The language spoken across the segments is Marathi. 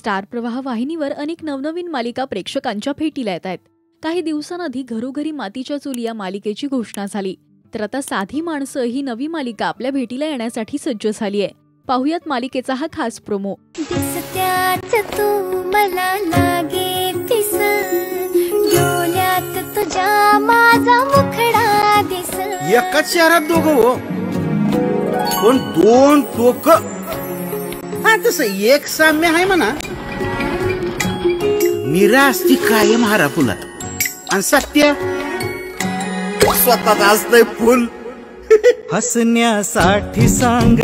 स्टार प्रवाह वाहिनीवर अनेक नवनवीन मालिका प्रेक्षकांच्या भेटीला येत आहेत। काही दिवसांआधी घरोघरी मातीच्या चुली या मालिकेची घोषणा झाली, तर आता साधी माणसं ही नवी मालिका आपल्या भेटीला येण्यासाठी सज्ज झाली आहे। पाहुयात मालिकेचा हा खास प्रोमो। एकाच शहरात दोघं हो, पण दोन टोक। हा तसं एक साम्य आहे म्हणा। मीरा असती कायम हारापुलात आणि सत्य स्वतःच असतंय फुल। हसण्यासाठी सांग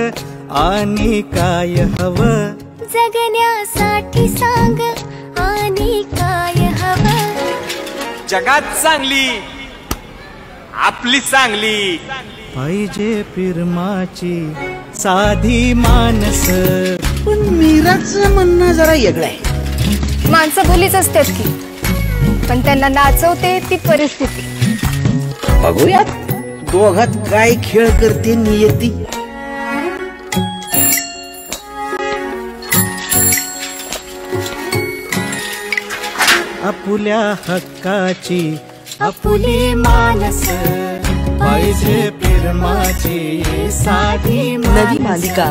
आणि काय हवं, जगण्यासाठी सांग आणि काय हवं। जगात चांगली आपली चांगली पाहिजे फिरमाची साधी माणस। पण मीराचं म्हणणं जरा वेगळं आहे। माणसं भलीच असतात की, पण त्यांना नाचवते ती परिस्थिती। बघूयात दोघात काय खेळ करते नियती। आपुल्या हक्काची आपुली माणस, पाहिजे फिरमाची साधी नवी मालिका।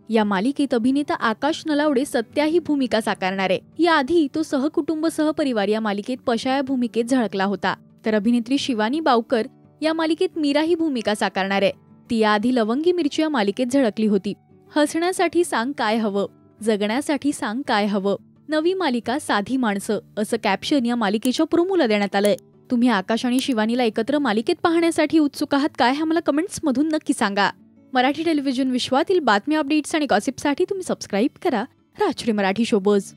या मालिकेत अभिनेता आकाश नलावडे सत्या ही भूमिका साकारणार आहे। याआधी तो सहकुटुंब सहपरिवार या मालिकेत पशा या भूमिकेत झळकला होता, तर अभिनेत्री शिवानी बावकर या मालिकेत मीरा ही भूमिका साकारणार आहे। ती याआधी लवंगी मिरची या मालिकेत झळकली होती। हसण्यासाठी सांग काय हवं, जगण्यासाठी सांग काय हवं, नवी मालिका साधी माणसं असं कॅप्शन या मालिकेच्या प्रोमोला देण्यात आलंय। तुम्ही आकाश आणि शिवानीला एकत्र मालिकेत पाहण्यासाठी उत्सुक आहात काय, हे आम्हाला कमेंट्स मधून नक्की सांगा। मराठी टेलिव्हिजन विश्वातील बातम्या, अपडेट्स आणि गॉसिपसाठी तुम्ही सबस्क्राईब करा राजश्री मराठी शोबज।